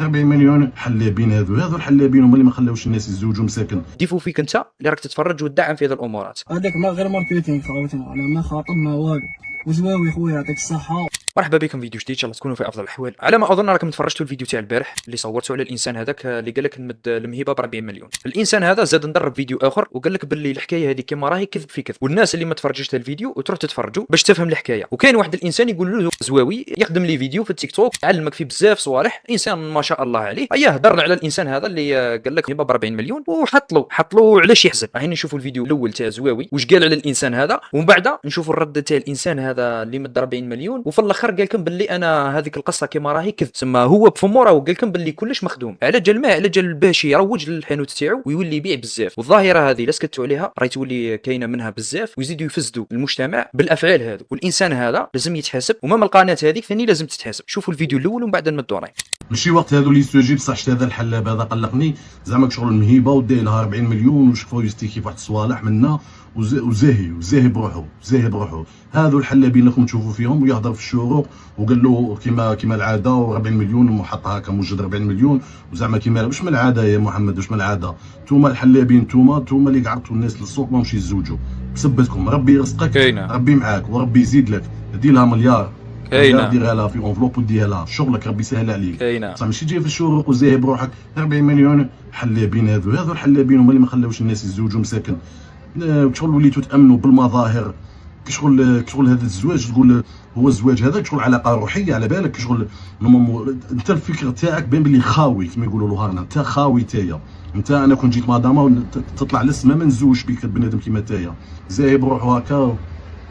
40 مليون حلابين هذو الحلابين هما اللي ما خلاوش الناس يتزوجوا مساكن. ديفو فيك انت اللي راك تتفرج وتدعم في هذه الامورات. هذاك ما غير ماركتينغ خوتنا، على ما خاطر ما والو. وزواوي خويا يعطيك الصحه. مرحبا بكم فيديو جديد، ان شاء الله تكونوا في افضل الاحوال. على ما اظن راكم تفرجتوا الفيديو تاع البارح اللي صورته على الانسان هذاك اللي قال لك نمد المهيبه ب 40 مليون. الانسان هذا زاد ندرب فيديو اخر وقال لك باللي الحكايه هذه كما راهي كذب في كذب، والناس اللي ما تفرجتش الفيديو وتروح تتفرجوا باش تفهم الحكايه. وكاين واحد الانسان يقول له زواوي يخدم لي فيديو في التيك توك علمك فيه بزاف صوالح، انسان ما شاء الله عليه. اياه هضرنا على الانسان هذا اللي قال لك مهيبه ب 40 مليون وحط له علاش يحزن. راهي نشوفوا الفيديو الاول تاع زواوي واش قال على الانسان هذا، ومن بعد نشوفوا الرد تاع الانسان هذا اللي مد 40 مليون. وفي الاخر قال لكم باللي انا هذيك القصه كما راهي كذب، سما هو بفمو راه قال لكم باللي كلش مخدوم على جال ما على جال باش يروج للحانوت تاعو ويولي يبيع بزاف. والظاهره هذه لا سكتوا عليها راهي تولي كاينه منها بزاف، ويزيدوا يفسدوا المجتمع بالافعال هذو. والانسان هذا لازم يتحاسب، ومام القناه هذيك ثاني لازم تتحاسب. شوفوا الفيديو الاول ومن بعد نمدوا راي. ماشي وقت هذو اللي يستجيب بصح شتا هذا الحلاب هذا قلقني زعما شغل المهيبه وداير لها 40 مليون وشوفوا يستيكي واحد الصوالح منا وزاهي بروحه. هذو الحلابين راكم تشوفوا فيهم ويهضر في الشروق وقال له كيما العاده و40 مليون وحطها هكا موجد 40 مليون وزعما كيما واش من العاده يا محمد، واش من العاده؟ نتوما الحلابين نتوما اللي قعدتوا الناس للسوق ماهمش يتزوجوا بسبتكم. ربي يرزقك، ربي معاك وربي يزيد لك. دير لها مليار ديرها لها في انفلوب وديها لها شغلك، ربي يسهل عليك. بصح ماشي تجي في الشروق وزاهي بروحك 40 مليون. حلابين هذو الحلابين هما اللي ما خلاوش الناس يتزوجوا مساكن. شغل وليتوا تامنوا بالمظاهر. شغل هذا الزواج تقول هو الزواج هذا شغل علاقه روحيه على بالك. شغل انت الفكر تاعك بين باللي خاوي كما يقولوا له هارنا، انت خاوي تايا. انت انا كون جيت مدام تطلع للسما ما نزوجش بك بنادم كيما تايا زاهي بروحو هكا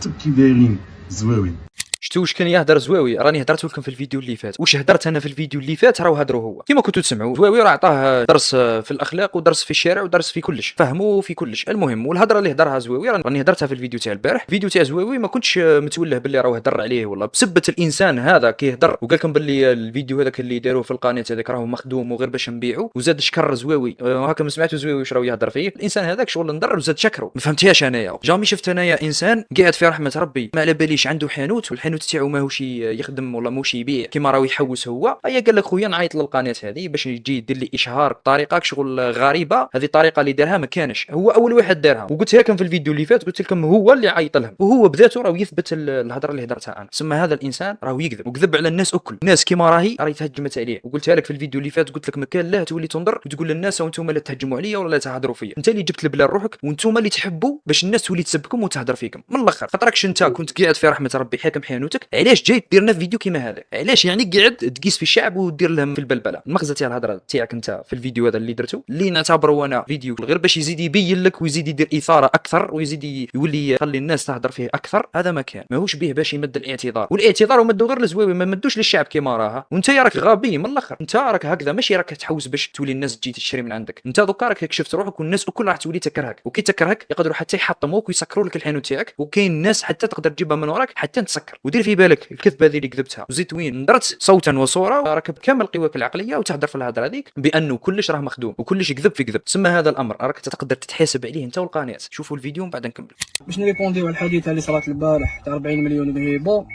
تبكي دايرين زواوي. شتو واش كان يهدر زواوي؟ راني هدرت لكم في الفيديو اللي فات. واش هدرت انا في الفيديو اللي فات راهو هدرو هو كيما كنتو تسمعوا. زواوي راه عطاه درس في الاخلاق ودرس في الشارع ودرس في كلش، فهموا في كلش. المهم والهضره اللي هدرها زواوي راني هدرتها في الفيديو تاع البارح. الفيديو تاع زواوي ما كنتش متوله باللي راهو هدر عليه والله بسبه الانسان هذا كيهدر. وقال لكم باللي الفيديو هذاك اللي داروه في القناه هذاك راهو مخدوم وغير باش نبيعو، وزاد شكر زواوي. هكا ما سمعتوا زواوي واش راهو يهدر فيه الانسان هذاك شغل ندر وزاد شكره. ما فهمتيهاش انايا، جامي شفت انايا انسان قاعد في رحمه ربي ما على باليش عنده حانوت والحانوت تاعو ماهوش يخدم ولا موش يبيع كيما راهو يحوس هو. ايا قال لك خويا نعيط للقناه هذه باش يجي يدير لي اشهار بطريقه شغل غريبه. هذه الطريقه اللي دارها ما كانش هو اول واحد دارها، وقلتها لكم في الفيديو اللي فات قلت لكم هو اللي عيط لهم وهو بذاته راهو يثبت الهضره اللي هدرتها انا. ثم هذا الانسان راهو يكذب وكذب على الناس الكل. الناس كيما راهي تهجمت عليه، وقلتها لك في الفيديو اللي فات قلت لك ما كان لا تولي تنظر وتقول للناس وانتم لا تهجموا عليا ولا لا تهضروا فيا. انت اللي جبت البلا لروحك وانتم اللي تحبوا باش الناس تولي تسبكم وتهضر فيكم من الاخر. خاطركش انت كنت قاعد في رحمه ربي حاكم حانوتك، علاش جاي دير لنا فيديو كيما هذا؟ علاش يعني قاعد تقيس في الشعب ودير لهم في البلبله؟ المغزى تاع الهضره تاعك انت في الفيديو هذا اللي درته اللي نعتبره انا فيديو غير باش يزيد يبين لك ويزيد يدير اثاره اكثر ويزيد يولي يخلي الناس تهضر فيه اكثر. هذا ما كان ماهوش به باش يمد الاعتذار، والاعتذار ومدوا غير لزواوي ما مدوش للشعب كيما راها. وانت راك غبي من الاخر، انت راك هكذا ماشي راك تحوس باش تولي الناس تجي تشري من عندك. انت دوكا راك كشفت روحك والناس الكل راح تولي تكرهك، وكي تكرهك يقدروا حتى يحطموك ويسكروا لك الحانوت تاعك. وكاين ناس حتى تقدر تجيبها من وراك حتى تسكر. ودير في بالك الكذبه هذه اللي كذبتها وزيد وين درت صوتا وصوره راك بكامل قواك العقليه وتهدر في الهضره هذيك بانه كلش راه مخدوم وكلش كذب في كذب. تسمى هذا الامر راك تقدر تتحاسب عليه انت والقناه. شوفوا الفيديو ومن بعد نكمل باش نريبونديو على الحديث اللي صرات البارح تاع 40 مليون مهيبه.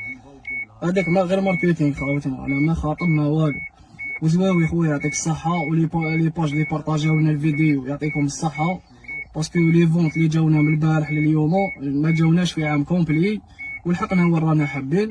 هذاك ما غير ماركتينغ خوتنا، على ما خاطر ما والو. وزواوي خويا يعطيك الصحه، ولي باج اللي بارطاجيو لنا الفيديو يعطيكم الصحه، باسكو لي فونت اللي جاونا من البارح لليوم ما جاوناش في عام كومبلي والحقنا هو رانا حابين.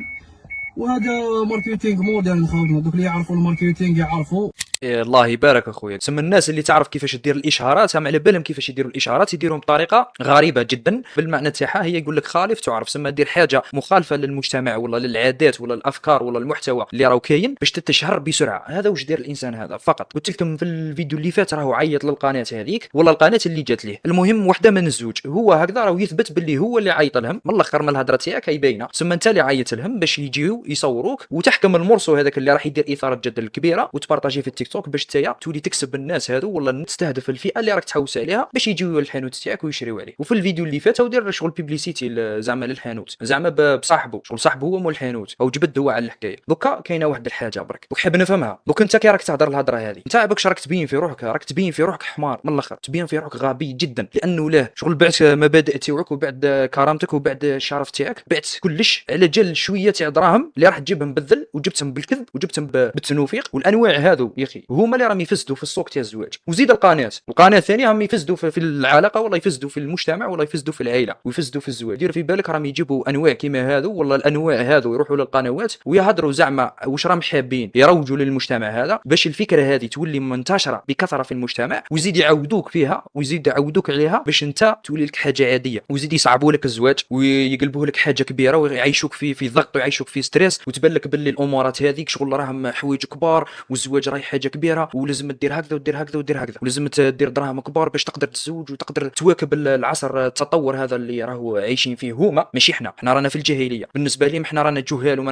وهذا ماركتينغ مودرن خوتنا، دوك اللي يعرفوا الماركتينغ يعرفوا. الله يبارك اخويا. تسمى الناس اللي تعرف كيفاش دير الاشهارات هم على بالهم كيفاش يديروا الاشهارات، يديرهم بطريقه غريبه جدا بالمعنى تاعها. هي يقول لك خالف تعرف، سما دير حاجه مخالفه للمجتمع ولا للعادات ولا الافكار ولا المحتوى اللي راهو كاين باش تتشهر بسرعه. هذا واش دير الانسان هذا فقط. قلت لكم في الفيديو اللي فات راهو عيط للقناه هذيك ولا القناه اللي جات ليه. المهم وحده من الزوج هو هكذا راهو يثبت باللي هو اللي عيط لهم من الاخر. من الهضره تاعك هي باينه. سما انت اللي عيط لهم باش يجيو يصوروك وتحكم المرسو هذاك اللي راح يدير اثاره جدل كبيره وتبارطاجي في التيك توك باش تايا تولي تكسب الناس هذو ولا تستهدف الفئه اللي راك تحوس عليها باش يجيو للحانوت تاعك ويشريو عليه. وفي الفيديو اللي فات هو دير شغل بيبليسيتي زعما للحانوت زعما بصاحبه، شغل صاحبه هو مول الحانوت او جبد هو على الحكايه. دوكا كاينه واحد الحاجه برك دوك حاب نفهمها. دوك انت كي راك تهضر الهضره هذه انت باكش راك تبين في روحك، راك تبين في روحك حمار من الاخر، تبين في روحك غبي جدا. لانه لاه شغل بعت مبادئ تاعك وبعد كرامتك وبعد الشرف تاعك، بعت كلش على جال شويه تاع دراهم اللي راح تجيبهم بالذل وجبتهم بالكذب وجبتهم بالتنوفيق والانواع هذو. يا اخي شيء، وهما اللي راهم يفسدوا في السوق تاع الزواج. وزيد القناه الثانيه راهم يفسدوا في العلاقه، ولا يفسدوا في المجتمع، ولا يفسدوا في العائله، ويفسدوا في الزواج. دير في بالك راهم يجيبوا انواع كيما هذو، ولا الانواع هذو يروحوا للقنوات ويهضروا زعما واش راهم حابين يروجوا للمجتمع هذا، باش الفكره هذه تولي منتشره بكثره في المجتمع، ويزيد يعودوك فيها ويزيد يعودوك عليها باش انت تولي لك حاجه عاديه، ويزيد يصعبوا لك الزواج ويقلبوه لك حاجه كبيره، ويعيشوك في ضغط ويعيشوك في ستريس، وتبان لك باللي الامورات هذيك شغل راهم حوايج كبار، والزواج راهي حاجه كبيره، ولازم دير هكذا ودير هكذا ودير هكذا، ولازم دير دراهم كبار باش تقدر تتزوج وتقدر تواكب العصر التطور هذا اللي راهو عايشين فيه هما، ماشي حنا رانا في الجاهليه. بالنسبه لهم حنا رانا جهال وما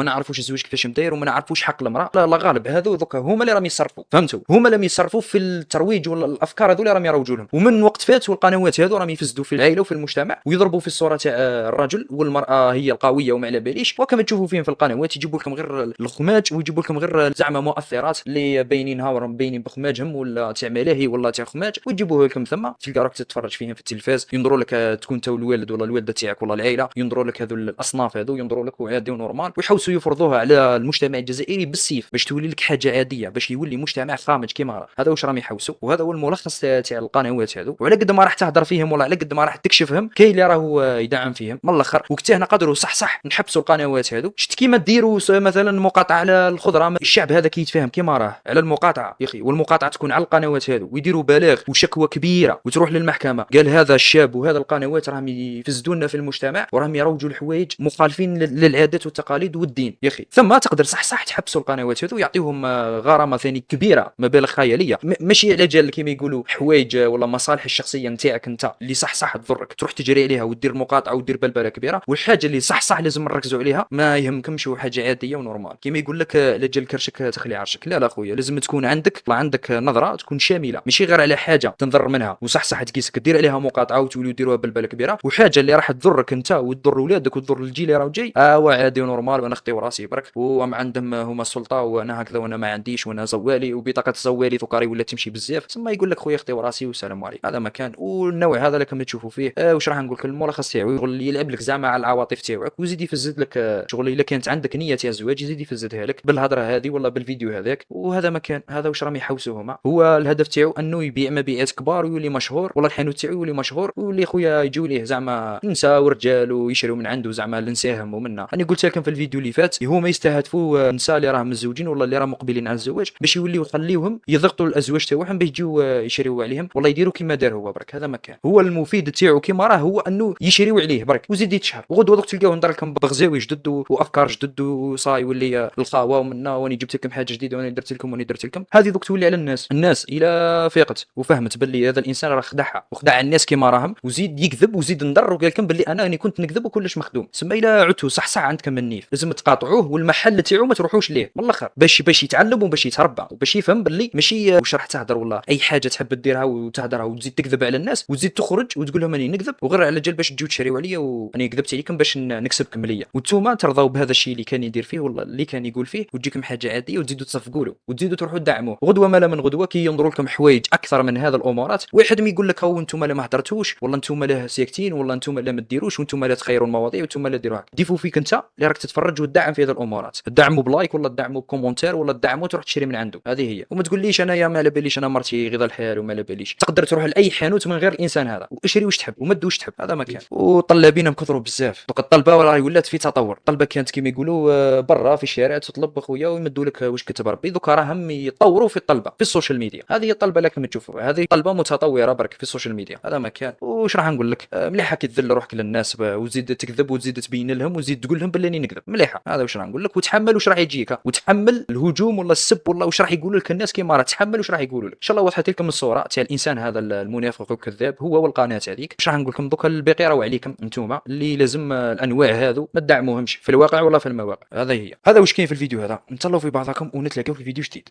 نعرفوش الزواج كيفاش مداير، وما نعرفوش حق المراه. لا غالب هذو دوكا هما اللي راهم يصرفوا، فهمتوا؟ هما اللي يصرفوا في الترويج ولا الافكار هذو اللي راهم يروجوا لهم. ومن وقت فات والقنوات هذو راهم يفسدوا في العائله وفي المجتمع، ويضربوا في الصوره تاع الرجل والمراه هي القويه وما على باليش. وكما تشوفوا فيهم في القنوات يجيبوا لكم غير الخماج، ويجيبوا لكم غير زعما مؤثرات اللي باينينها وراهم باينين بخماجهم، ولا تاع ملاهي ولا تاع خماج، ويجيبوها لكم ثم تلقى راك تتفرج فيهم في التلفاز، ينظروا لك تكون انت والوالد ولا الوالده تاعك ولا العائله، ينظروا لك هذو الاصناف هذو، ينظروا لك عادي ونورمال، ويحاولوا يفرضوها على المجتمع الجزائري بالسيف باش تولي لك حاجه عاديه، باش يولي مجتمع خامج كيما راه. هذا واش راهم يحوسوا، وهذا هو الملخص تاع القنوات هذو. وعلى قد ما راح تهضر فيهم ولا على قد ما راح تكشفهم، كاين اللي راهو يدعم فيهم من الاخر. وقتها نقدروا صح نحبسوا القنوات هذو. شفت كيما ديروا مثلا مقاطعه على الخضره، الشعب هذا كيتفاهم كيما راه على المقاطعه يا اخي، والمقاطعه تكون على القنوات هذو، ويديروا بلاغ وشكوى كبيره وتروح للمحكمه، قال هذا الشاب وهذا القنوات راهم يفسدونا في المجتمع وراهم يروجوا الحوايج مخالفين للعادات والتقاليد والدين يا اخي. ثم تقدر صح تحبسوا القنوات هذو ويعطيهم غرامه ثاني كبيره، مبالغ خياليه، ماشي على جال كيما يقولوا حوايج ولا مصالح الشخصيه نتاعك انت اللي صح تضرك تروح تجري عليها ودير مقاطعه ودير بلبله كبيره. والحاجه اللي صح لازم نركزوا عليها، ما يهمكمش حاجه عاديه ونورمال كيما يقول لك على جال كرشك تخلي عرشك. لا خويا، لازم تكون عندك نظره تكون شامله، ماشي غير على حاجه تنضر منها وصح تقيسك دير عليها مقاطعه وتوليو ديروها بلبله كبيره، وحاجه اللي راح تضرك انت وتضر ولادك وتضر الجيل اللي راه جاي عادي ونورمال، وانا خطيو راسي برك وهم عندهم هما السلطه وانا هكذا وانا ما عنديش وانا زوالي وبطاقه الزوالي ثقاري ولا تمشي بزاف، ثم يقول لك خويا خطيو راسي والسلام عليكم. هذا مكان والنوع هذا لكم تشوفوا فيه واش راح نقول لك الملخص تاعو يلعب لك زعما على العواطف تاعك، ويزيد يفزد لك شغل الا كانت عندك نيه تاع الزواج يزيد يفزدها لك بالهضره هذه ولا بالفيديو هذاك. وهذا مكان هذا واش راهم يحوسوا هما، هو الهدف تاعو انه يبيع مبيعات كبار ويولي مشهور، ولا الحانوت تاعو يولي مشهور ويولي خويا يجيو ليه زعما نساء ورجال ويشريو من عنده زعما لنساهم ومنا. انا قلت لكم في الفيديو اللي فات هما يستهدفوا النساء اللي راهم متزوجين ولا اللي راهم مقبلين على الزواج باش يوليو يخليوهم يضغطوا الازواج تاعهم باش يجيو يشريو عليهم، والله يديروا كيما دار هو برك. هذا مكان هو المفيد تاعو كيما راه هو انه يشريو عليه برك وزيد يتشهر، وغدوه دوك تلقاو نضر لكم بغزاوي جدد وافكار جدد وصاي يولي الخاوه ومنا واني جبت لكم حاجه جديده واني درت لكم واني درت لكم. هذه دوك تولي على الناس الى فيقت وفهمت باللي هذا الانسان راه خدعها وخدع الناس كيما راهم، وزيد يكذب وزيد نضر وقال لكم باللي انا راني كنت نكذب وكلش مخدوم. سما الى عدتوا صح عندكم النيف لازم تقاطعوه والمحل تاعو ما تروحوش ليه من الاخر باش يتعلم وباش يتربى وباش يفهم باللي ماشي واش راح تهضر ولا اي حاجه تحب ديرها وتهضرها وتزيد تكذب على الناس وتزيد تخرج وتقول لهم راني نكذب وغير على جال باش تجيو تشريو عليا واني كذبت عليكم باش نكسبكم ليا، وانتوما ترضاو بهذا الشيء اللي كان يدير فيه ولا اللي كان يقول فيه وتجيكم حاجه عاديه وتزيدوا تصفقوا له وتزيدوا تروحوا تدعموه. غدوه ما لا من غدوه كي ينظروا لكم حوايج اكثر من هذا الامورات، واحد ما يقول لك هو انتوما لا ما هضرتوش ولا انتوما لا ساكتين ولا انتوما لا ما ديروش وانتوما لا تخيروا المواضيع وانتوما لا ديروا هكا. ديفوا فيك انت اللي راك تتفرج وتدعم في هذه الامورات، تدعموا بلايك ولا تدعموا بكومونتير ولا تدعموا تروح تشري من عنده. هذه هي. وما تقوليش انا يا ما على باليش انا مرتي غير الحال وما على باليش، تقدر تروح لاي حانوت من غير الانسان هذا واشري واش تحب ومد واش تحب. هذا مكان. وطلابين كثروا بزاف دوك الطلبه راه ولات في تطور. الطلبه كانت كيما يقولوا برا في الشارع تطلب خويا ويمدوا لك واش كتب ربي، دوك راهم يطوروا في الطلبه في السوشيال ميديا. هذه هي الطلبه لكم تشوفوا، هذه طلبه متطوره برك في السوشيال ميديا. هذا مكان. واش راح نقول لك مليحه كي تذل روحك للناس وتزيد تكذب وتزيد تبين لهم وتزيد تقول لهم باللي نكذب مليحه. هذا واش راح نقول لك. وتحمل واش راح يجيك، وتحمل الهجوم ولا السب ولا واش راح يقولوا لك الناس كيما راه تحمل واش راح يقولوا لك. ان شاء الله وضحت لكم الصوره تاع الانسان هذا المنافق والكذاب هو والقناه هذيك. واش راح نقول لكم دوك الباقي راهو عليكم انتوما اللي لازم الانواع هذو ما تدعموهمش في الواقع ولا في المواقع. هذا هي. هذا واش كاين في الفيديو هذا. نتهلاو في بعضكم ونتلاقاو في فيديو جديد.